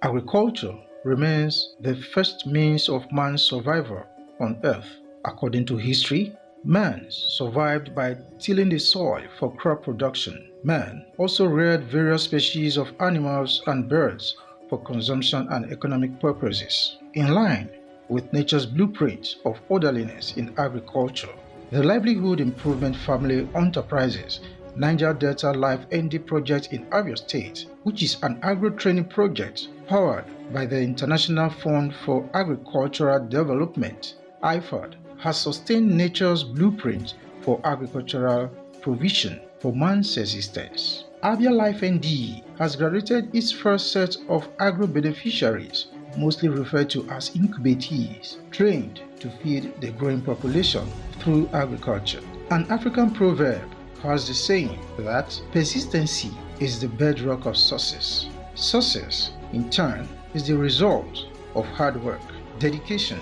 Agriculture remains the first means of man's survival on earth. According to history, man survived by tilling the soil for crop production. Man also reared various species of animals and birds for consumption and economic purposes. In line with nature's blueprint of orderliness in agriculture, the Livelihood Improvement Family Enterprises Niger Delta Life-ND project in Abia State, which is an agro-training project powered by the International Fund for Agricultural Development, IFAD, has sustained nature's blueprint for agricultural provision for man's existence. Abia Life-ND has graduated its first set of agro-beneficiaries, mostly referred to as incubatees, trained to feed the growing population through agriculture. An African proverb has the saying that persistency is the bedrock of success. Success, in turn, is the result of hard work, dedication,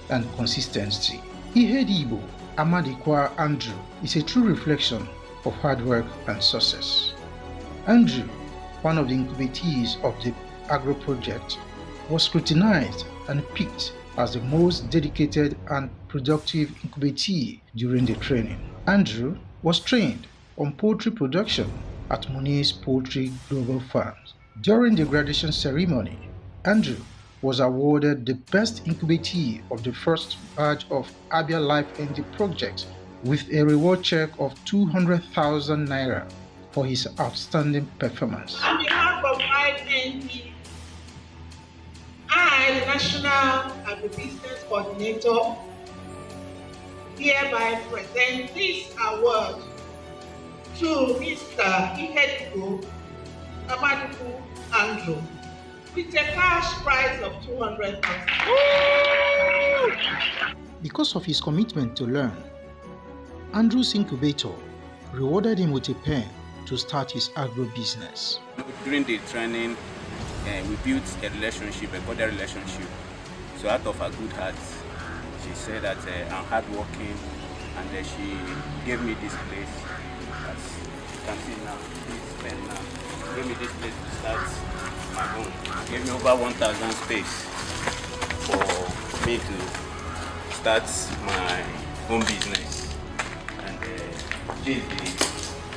and consistency. Ihedibo Amadikwa Andrew is a true reflection of hard work and success. Andrew, one of the incubatees of the Agro Project, was scrutinized and picked as the most dedicated and productive incubatee during the training. Andrew was trained on poultry production at Muni's Poultry Global Farms. During the graduation ceremony, Andrew was awarded the Best Incubatee of the first batch of Abia Life-ND project with a reward check of 200,000 naira for his outstanding performance. On behalf of Life-ND, I, the National Agribusiness Coordinator, hereby present this award to Mr. Ihedibo Amadikwa Andrew with a cash prize of 200,000. Because of his commitment to learn, Andrew's incubator rewarded him with a pen to start his agro business. During the training, we built a relationship, a cordial relationship. So out of her good heart, she said that I'm hardworking, and she gave me this place. As you can see now, this pen now. Gave me this place to start my own. Gave me over 1,000 space for me to start my own business. And this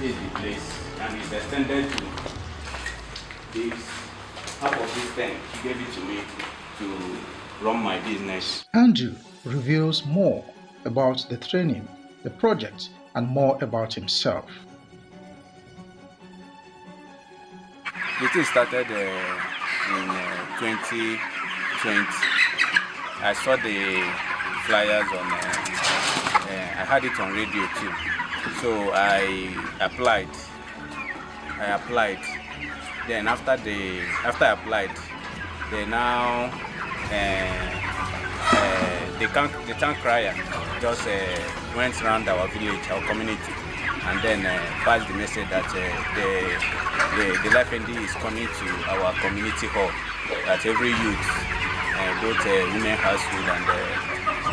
is the place, and it's extended to this. Half of this pen, she gave it to me to run my business. Andrew reveals more about the training, the project, and more about himself. The thing started in 2020. I saw the flyers on, I had it on radio too. So I applied. Then after I applied, they now the town crier just went around our village, our community, and then passed the message that the Life-ND is coming to our community hall, that every youth, both women household and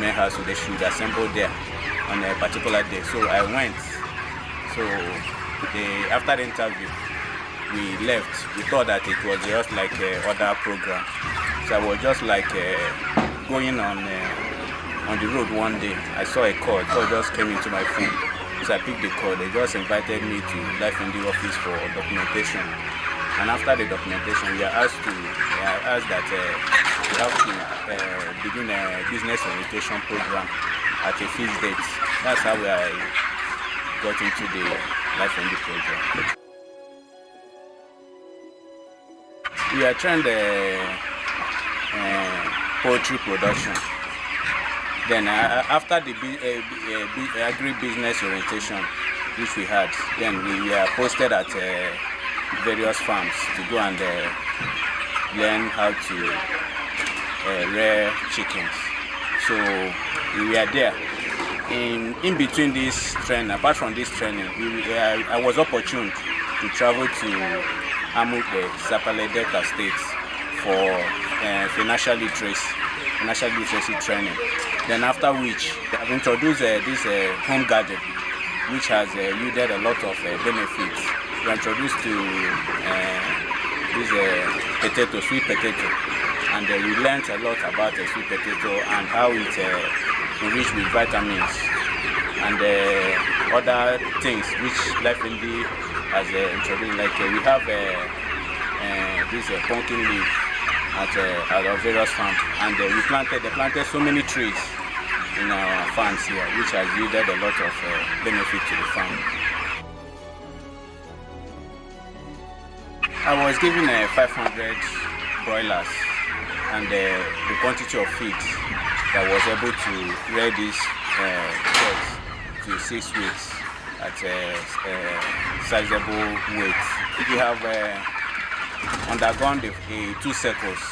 men household, they should assemble there on a particular day. So I went. So after the interview, we left. We thought that it was just like other program. So I was just like going on the road one day. I saw a call. Call just came into my phone. So I picked the call. They just invited me to Life-ND office for documentation. And after the documentation, we are asked that we have to begin a business orientation program at a fixed date. That's how I got into the Life-ND program. We are trained poultry production. Then after the agri-business orientation, which we had, then we were posted at various farms to go and learn how to rear chickens. So we were there. In between this training, apart from this training, I was opportune to travel to Amupe, Sapele Delta States for financial literacy training. Then after which, I've introduced this home garden, which has yielded a lot of benefits. We are introduced to this potato, sweet potato, and we learned a lot about the sweet potato and how it's enriched with vitamins and other things which LIFE-ND has introduced. Like we have this pumpkin leaf at our various farms, and they planted so many trees in our farms here, which has yielded a lot of benefit to the farm. I was given 500 broilers and the quantity of feed that was able to rear these eggs to 6 weeks at a sizable weight. We have undergone the 2 cycles.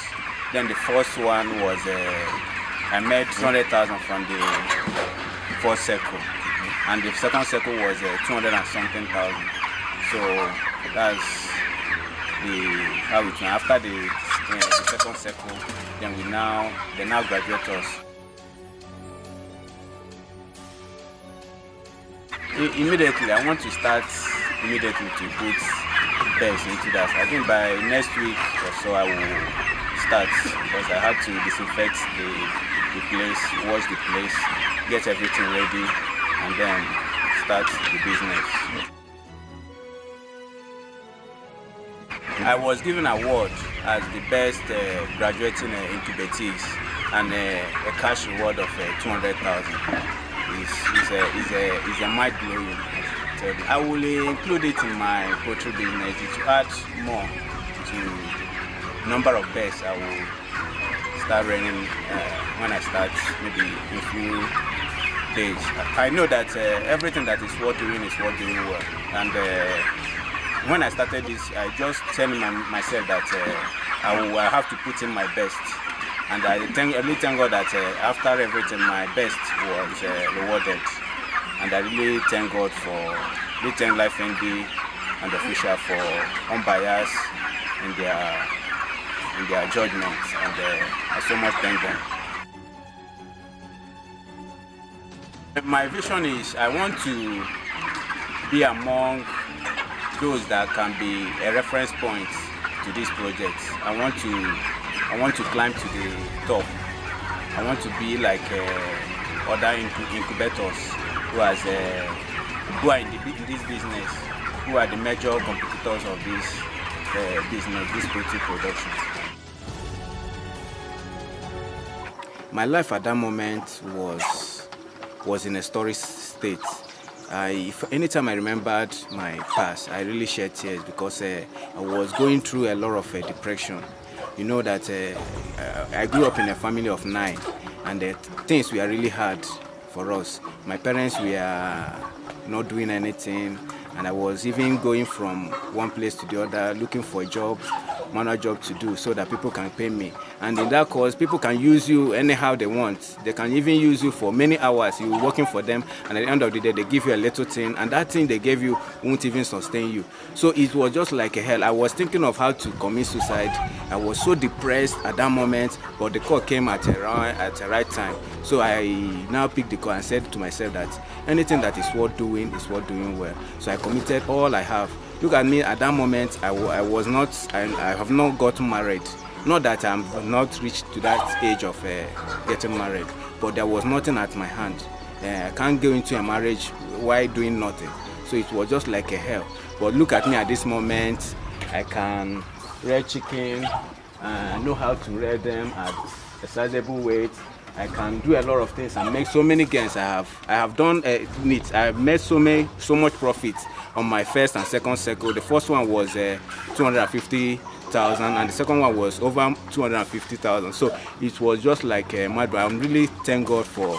Then the first one was I made 200,000 from the first cycle, and the second cycle was 200 and something thousand. So that's how it went. After the second cycle, then they now graduate us. Immediately, I want to start immediately to put beds into that. I think by next week or so I will start, because I have to disinfect the place, wash the place, get everything ready, and then start the business. I was given an award as the best graduating incubatees and a cash reward of 200,000. It's a mind blowing. I will include it in my poultry business to add more to the number of birds I will start running when I start, maybe in a few days. I know that everything that is worth doing is worth doing well, and when I started this, I just telling myself that I have to put in my best, and I really thank God that after everything, my best was rewarded, and I really thank God thank LIFE-ND and the official for unbiased in their judgments, and I so much thank them. My vision is I want to be among those that can be a reference point to this project. I want to climb to the top. I want to be like other incubators who are in this business, who are the major competitors of this business, this poultry production. My life at that moment was in a storage state. Anytime I remembered my past, I really shed tears, because I was going through a lot of depression. You know that I grew up in a family of 9, and things were really hard for us. My parents were not doing anything, and I was even going from one place to the other looking for a job, manual job to do, so that people can pay me. And in that course, people can use you anyhow they want. They can even use you for many hours. You're working for them, and at the end of the day, they give you a little thing, and that thing they gave you won't even sustain you. So it was just like a hell. I was thinking of how to commit suicide. I was so depressed at that moment, but the call came at the right time. So I now picked the call and said to myself that anything that is worth doing is worth doing well. So I committed all I have. Look at me at that moment. I have not gotten married. Not that I'm not reached to that age of getting married, but there was nothing at my hand. I can't go into a marriage while doing nothing. So it was just like a hell. But look at me at this moment. I can rear chicken, know how to rear them at a sizable weight. I can do a lot of things and make so many gains. I have done neat. I have made so much profit on my first and second cycle. The first one was 250,000, and the second one was over 250,000. So it was just like mad. But I'm really thank God for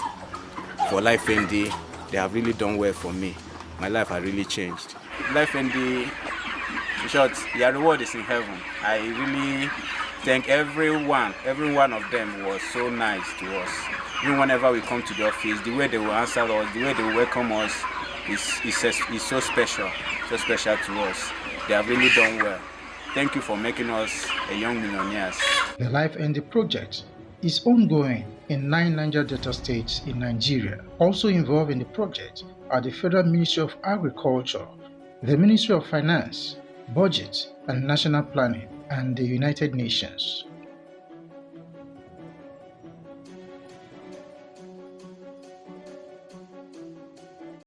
LIFE-ND. They have really done well for me. My life has really changed. LIFE-ND, in short, your reward is in heaven. I really thank everyone. Every one of them was so nice to us. Even whenever we come to the office, the way they will answer us, the way they will welcome us is so special to us. They have really done well. Thank you for making us a young millionaires. The LIFE-ND project is ongoing in 9 Niger Delta states in Nigeria. Also involved in the project are the Federal Ministry of Agriculture, the Ministry of Finance, Budget and National Planning, and the United Nations.